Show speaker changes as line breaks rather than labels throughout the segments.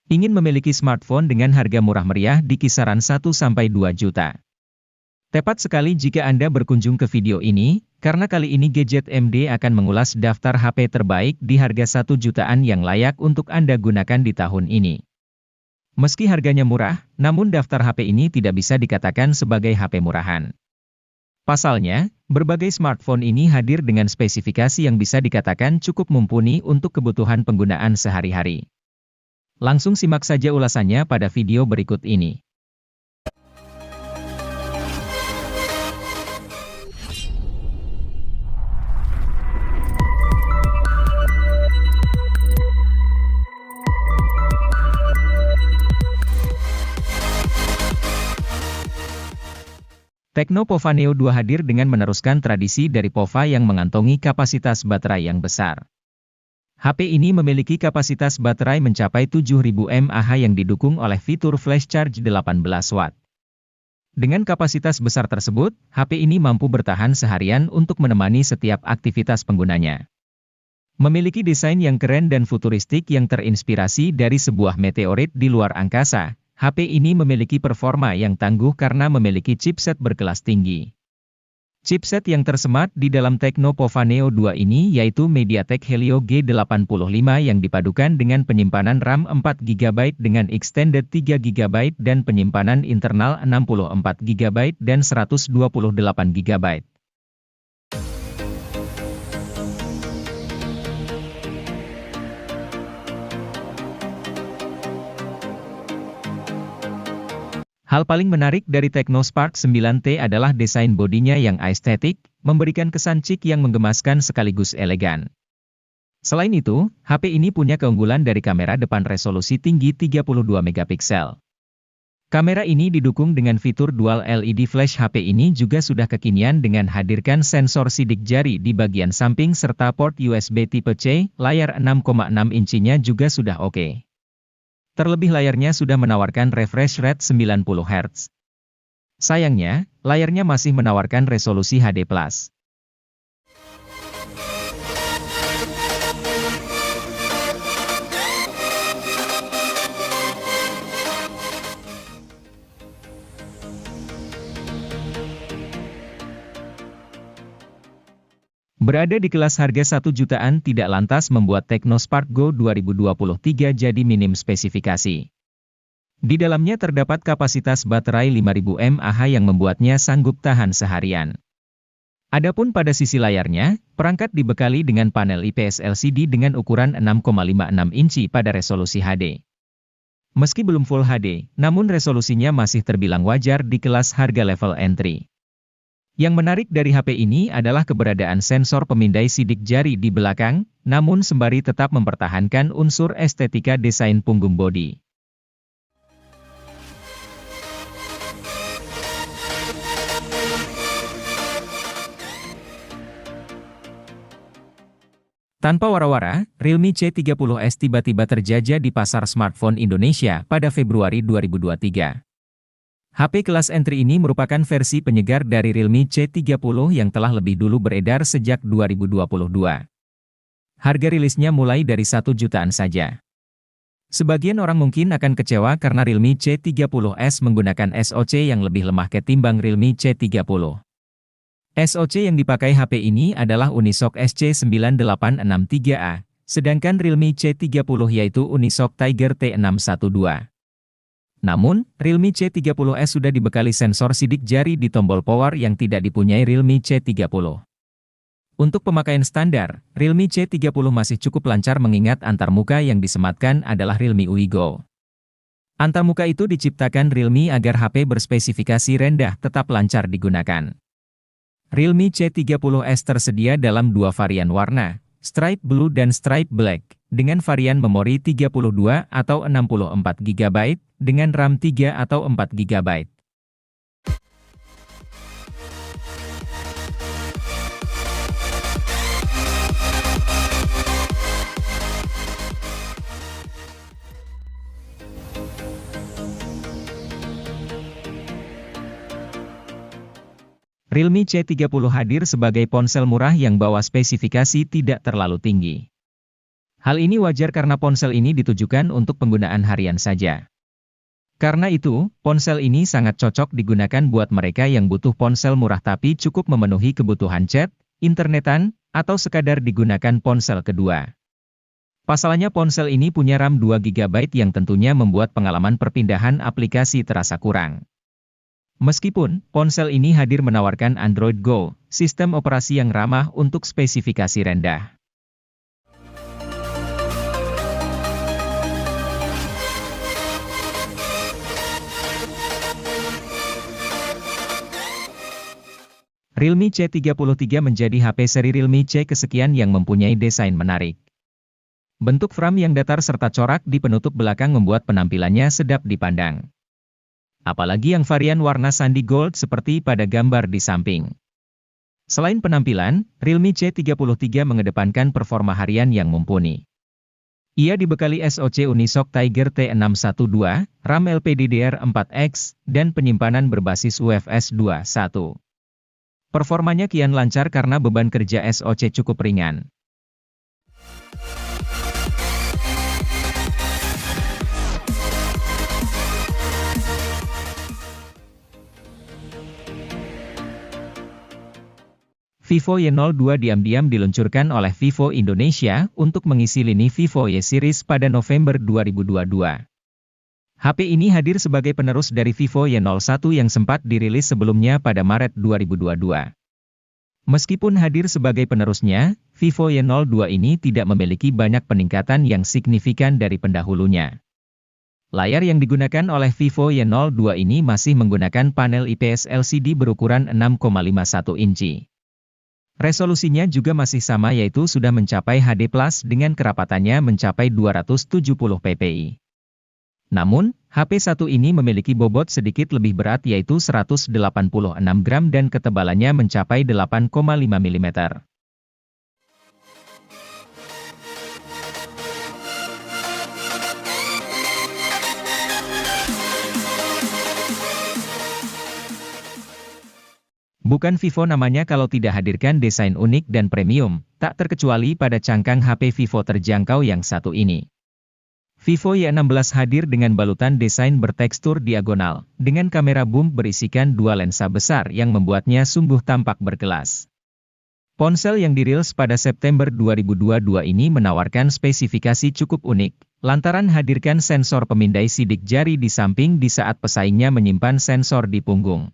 Ingin memiliki smartphone dengan harga murah meriah di kisaran 1-2 juta? Tepat sekali jika Anda berkunjung ke video ini, karena kali ini Gadget MD akan mengulas daftar HP terbaik di harga 1 jutaan yang layak untuk Anda gunakan di tahun ini. Meski harganya murah, namun daftar HP ini tidak bisa dikatakan sebagai HP murahan. Pasalnya, berbagai smartphone ini hadir dengan spesifikasi yang bisa dikatakan cukup mumpuni untuk kebutuhan penggunaan sehari-hari. Langsung simak saja ulasannya pada video berikut ini. Tecno Pova Neo 2 hadir dengan meneruskan tradisi dari Pova yang mengantongi kapasitas baterai yang besar. HP ini memiliki kapasitas baterai mencapai 7000 mAh yang didukung oleh fitur flash charge 18 watt. Dengan kapasitas besar tersebut, HP ini mampu bertahan seharian untuk menemani setiap aktivitas penggunanya. Memiliki desain yang keren dan futuristik yang terinspirasi dari sebuah meteorit di luar angkasa, HP ini memiliki performa yang tangguh karena memiliki chipset berkelas tinggi. Chipset yang tersemat di dalam Tecno Pova Neo 2 ini yaitu MediaTek Helio G85 yang dipadukan dengan penyimpanan RAM 4GB dengan extended 3GB dan penyimpanan internal 64GB dan 128GB. Hal paling menarik dari Tecno Spark 9T adalah desain bodinya yang estetik, memberikan kesan chic yang menggemaskan sekaligus elegan. Selain itu, HP ini punya keunggulan dari kamera depan resolusi tinggi 32 megapiksel. Kamera ini didukung dengan fitur dual LED flash. HP ini juga sudah kekinian dengan hadirkan sensor sidik jari di bagian samping serta port USB tipe C, layar 6,6 inchinya juga sudah oke. Terlebih layarnya sudah menawarkan refresh rate 90 Hz. Sayangnya, layarnya masih menawarkan resolusi HD+. Berada di kelas harga 1 jutaan tidak lantas membuat Tecno Spark Go 2023 jadi minim spesifikasi. Di dalamnya terdapat kapasitas baterai 5000 mAh yang membuatnya sanggup tahan seharian. Adapun pada sisi layarnya, perangkat dibekali dengan panel IPS LCD dengan ukuran 6,56 inci pada resolusi HD. Meski belum Full HD, namun resolusinya masih terbilang wajar di kelas harga level entry. Yang menarik dari HP ini adalah keberadaan sensor pemindai sidik jari di belakang, namun sembari tetap mempertahankan unsur estetika desain punggung bodi. Tanpa wara-wara, Realme C30s tiba-tiba terjajah di pasar smartphone Indonesia pada Februari 2023. HP kelas entry ini merupakan versi penyegar dari Realme C30 yang telah lebih dulu beredar sejak 2022. Harga rilisnya mulai dari 1 jutaan saja. Sebagian orang mungkin akan kecewa karena Realme C30s menggunakan SoC yang lebih lemah ketimbang Realme C30. SoC yang dipakai HP ini adalah Unisoc SC9863A, sedangkan Realme C30 yaitu Unisoc Tiger T612. Namun, Realme C30s sudah dibekali sensor sidik jari di tombol power yang tidak dipunyai Realme C30. Untuk pemakaian standar, Realme C30 masih cukup lancar mengingat antarmuka yang disematkan adalah Realme UI Go. Antarmuka itu diciptakan Realme agar HP berspesifikasi rendah tetap lancar digunakan. Realme C30s tersedia dalam dua varian warna, Stripe Blue dan Stripe Black, dengan varian memori 32 atau 64GB, dengan RAM 3 atau 4GB. Realme C30 hadir sebagai ponsel murah yang bawa spesifikasi tidak terlalu tinggi. Hal ini wajar karena ponsel ini ditujukan untuk penggunaan harian saja. Karena itu, ponsel ini sangat cocok digunakan buat mereka yang butuh ponsel murah tapi cukup memenuhi kebutuhan chat, internetan, atau sekadar digunakan ponsel kedua. Pasalnya ponsel ini punya RAM 2 GB yang tentunya membuat pengalaman perpindahan aplikasi terasa kurang. Meskipun, ponsel ini hadir menawarkan Android Go, sistem operasi yang ramah untuk spesifikasi rendah. Realme C33 menjadi HP seri Realme C kesekian yang mempunyai desain menarik. Bentuk frame yang datar serta corak di penutup belakang membuat penampilannya sedap dipandang. Apalagi yang varian warna sandi gold seperti pada gambar di samping. Selain penampilan, Realme C33 mengedepankan performa harian yang mumpuni. Ia dibekali SoC Unisoc Tiger T612, RAM LPDDR4X, dan penyimpanan berbasis UFS 2.1. Performanya kian lancar karena beban kerja SoC cukup ringan. Vivo Y02 diam-diam diluncurkan oleh Vivo Indonesia untuk mengisi lini Vivo Y Series pada November 2022. HP ini hadir sebagai penerus dari Vivo Y01 yang sempat dirilis sebelumnya pada Maret 2022. Meskipun hadir sebagai penerusnya, Vivo Y02 ini tidak memiliki banyak peningkatan yang signifikan dari pendahulunya. Layar yang digunakan oleh Vivo Y02 ini masih menggunakan panel IPS LCD berukuran 6,51 inci. Resolusinya juga masih sama yaitu sudah mencapai HD+ dengan kerapatannya mencapai 270 ppi. Namun, HP1 ini memiliki bobot sedikit lebih berat yaitu 186 gram dan ketebalannya mencapai 8,5 mm. Bukan Vivo namanya kalau tidak hadirkan desain unik dan premium, tak terkecuali pada cangkang HP Vivo terjangkau yang satu ini. Vivo Y16 hadir dengan balutan desain bertekstur diagonal, dengan kamera boom berisikan dua lensa besar yang membuatnya sungguh tampak berkelas. Ponsel yang dirilis pada September 2022 ini menawarkan spesifikasi cukup unik, lantaran hadirkan sensor pemindai sidik jari di samping di saat pesaingnya menyimpan sensor di punggung.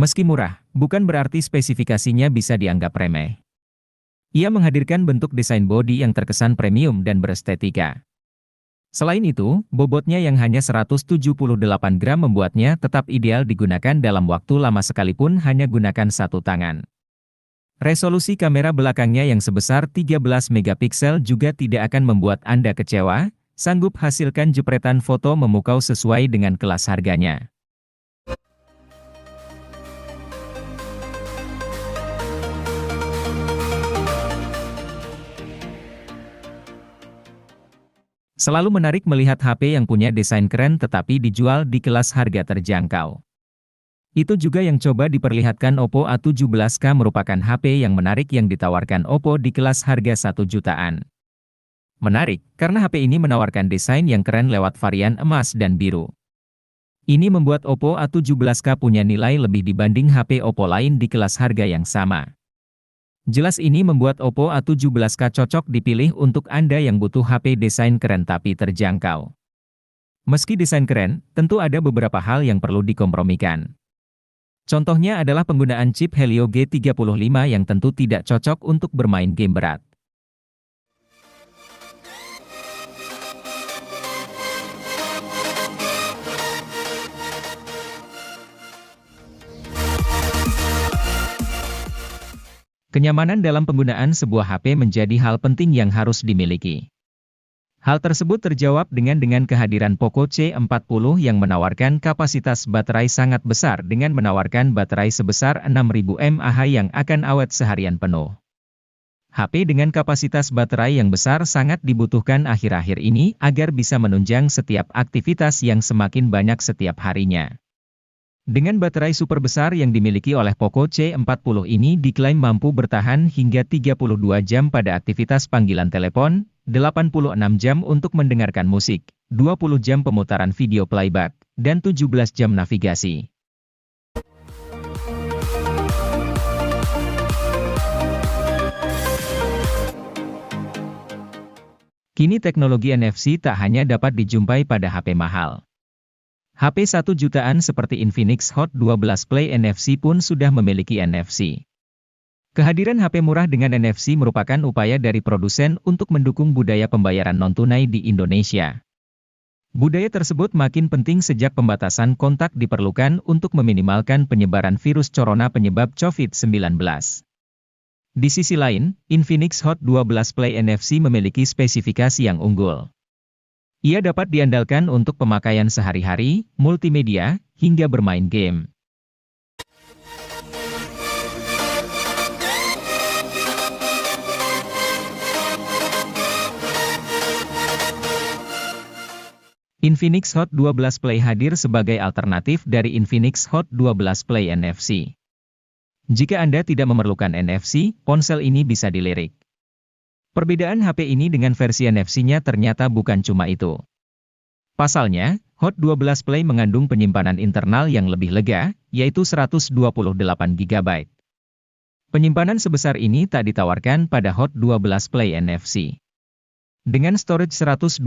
Meski murah, bukan berarti spesifikasinya bisa dianggap remeh. Ia menghadirkan bentuk desain bodi yang terkesan premium dan berestetika. Selain itu, bobotnya yang hanya 178 gram membuatnya tetap ideal digunakan dalam waktu lama sekalipun hanya gunakan satu tangan. Resolusi kamera belakangnya yang sebesar 13 megapiksel juga tidak akan membuat Anda kecewa, sanggup hasilkan jepretan foto memukau sesuai dengan kelas harganya. Selalu menarik melihat HP yang punya desain keren tetapi dijual di kelas harga terjangkau. Itu juga yang coba diperlihatkan Oppo A17K merupakan HP yang menarik yang ditawarkan Oppo di kelas harga 1 jutaan. Menarik, karena HP ini menawarkan desain yang keren lewat varian emas dan biru. Ini membuat Oppo A17K punya nilai lebih dibanding HP Oppo lain di kelas harga yang sama. Jelas ini membuat Oppo A17K cocok dipilih untuk Anda yang butuh HP desain keren tapi terjangkau. Meski desain keren, tentu ada beberapa hal yang perlu dikompromikan. Contohnya adalah penggunaan chip Helio G35 yang tentu tidak cocok untuk bermain game berat. Kenyamanan dalam penggunaan sebuah HP menjadi hal penting yang harus dimiliki. Hal tersebut terjawab dengan kehadiran Poco C40 yang menawarkan kapasitas baterai sangat besar dengan menawarkan baterai sebesar 6000 mAh yang akan awet seharian penuh. HP dengan kapasitas baterai yang besar sangat dibutuhkan akhir-akhir ini agar bisa menunjang setiap aktivitas yang semakin banyak setiap harinya. Dengan baterai super besar yang dimiliki oleh Poco C40 ini diklaim mampu bertahan hingga 32 jam pada aktivitas panggilan telepon, 86 jam untuk mendengarkan musik, 20 jam pemutaran video playback, dan 17 jam navigasi. Kini teknologi NFC tak hanya dapat dijumpai pada HP mahal. HP 1 jutaan seperti Infinix Hot 12 Play NFC pun sudah memiliki NFC. Kehadiran HP murah dengan NFC merupakan upaya dari produsen untuk mendukung budaya pembayaran non-tunai di Indonesia. Budaya tersebut makin penting sejak pembatasan kontak diperlukan untuk meminimalkan penyebaran virus corona penyebab COVID-19. Di sisi lain, Infinix Hot 12 Play NFC memiliki spesifikasi yang unggul. Ia dapat diandalkan untuk pemakaian sehari-hari, multimedia, hingga bermain game. Infinix Hot 12 Play hadir sebagai alternatif dari Infinix Hot 12 Play NFC. Jika Anda tidak memerlukan NFC, ponsel ini bisa dilirik. Perbedaan HP ini dengan versi NFC-nya ternyata bukan cuma itu. Pasalnya, Hot 12 Play mengandung penyimpanan internal yang lebih lega, yaitu 128 GB. Penyimpanan sebesar ini tak ditawarkan pada Hot 12 Play NFC. Dengan storage 128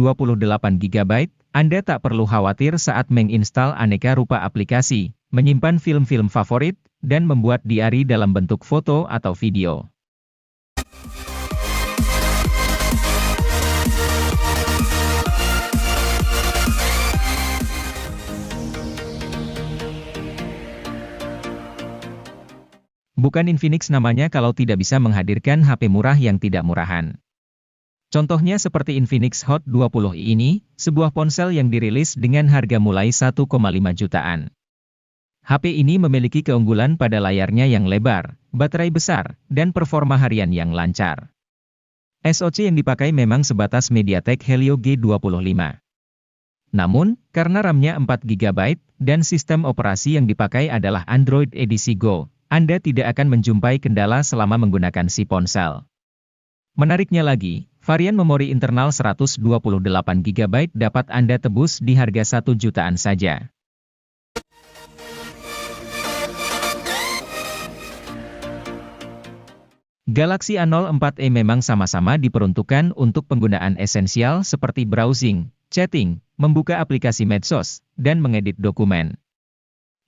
GB, Anda tak perlu khawatir saat menginstal aneka rupa aplikasi, menyimpan film-film favorit, dan membuat diary dalam bentuk foto atau video. Bukan Infinix namanya kalau tidak bisa menghadirkan HP murah yang tidak murahan. Contohnya seperti Infinix Hot 20 ini, sebuah ponsel yang dirilis dengan harga mulai 1,5 jutaan. HP ini memiliki keunggulan pada layarnya yang lebar, baterai besar, dan performa harian yang lancar. SoC yang dipakai memang sebatas MediaTek Helio G25. Namun, karena RAM-nya 4 GB, dan sistem operasi yang dipakai adalah Android edisi Go, Anda tidak akan menjumpai kendala selama menggunakan si ponsel. Menariknya lagi, varian memori internal 128 GB dapat Anda tebus di harga 1 jutaan saja. Galaxy A04e memang sama-sama diperuntukkan untuk penggunaan esensial seperti browsing, chatting, membuka aplikasi medsos, dan mengedit dokumen.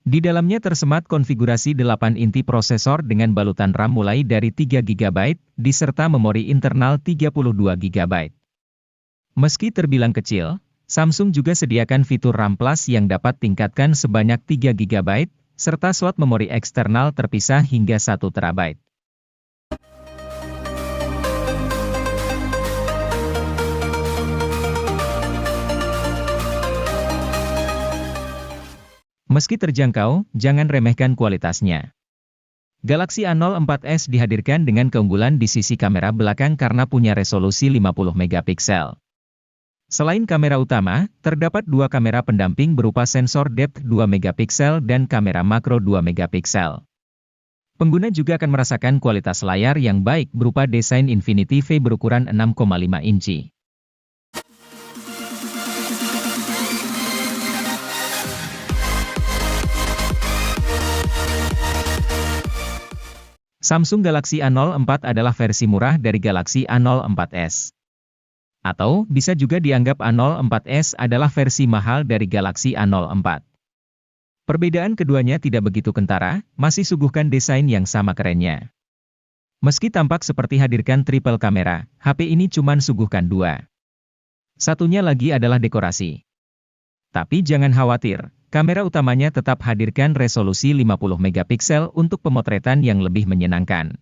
Di dalamnya tersemat konfigurasi 8 inti prosesor dengan balutan RAM mulai dari 3 GB, diserta memori internal 32 GB. Meski terbilang kecil, Samsung juga sediakan fitur RAM Plus yang dapat tingkatkan sebanyak 3 GB, serta slot memori eksternal terpisah hingga 1 TB. Meski terjangkau, jangan remehkan kualitasnya. Galaxy A04s dihadirkan dengan keunggulan di sisi kamera belakang karena punya resolusi 50 megapiksel. Selain kamera utama, terdapat dua kamera pendamping berupa sensor depth 2 megapiksel dan kamera makro 2 megapiksel. Pengguna juga akan merasakan kualitas layar yang baik berupa desain Infinity V berukuran 6,5 inci. Samsung Galaxy A04 adalah versi murah dari Galaxy A04s. Atau, bisa juga dianggap A04s adalah versi mahal dari Galaxy A04. Perbedaan keduanya tidak begitu kentara, masih suguhkan desain yang sama kerennya. Meski tampak seperti hadirkan triple kamera, HP ini cuman suguhkan dua. Satunya lagi adalah dekorasi. Tapi jangan khawatir. Kamera utamanya tetap hadirkan resolusi 50 megapiksel untuk pemotretan yang lebih menyenangkan.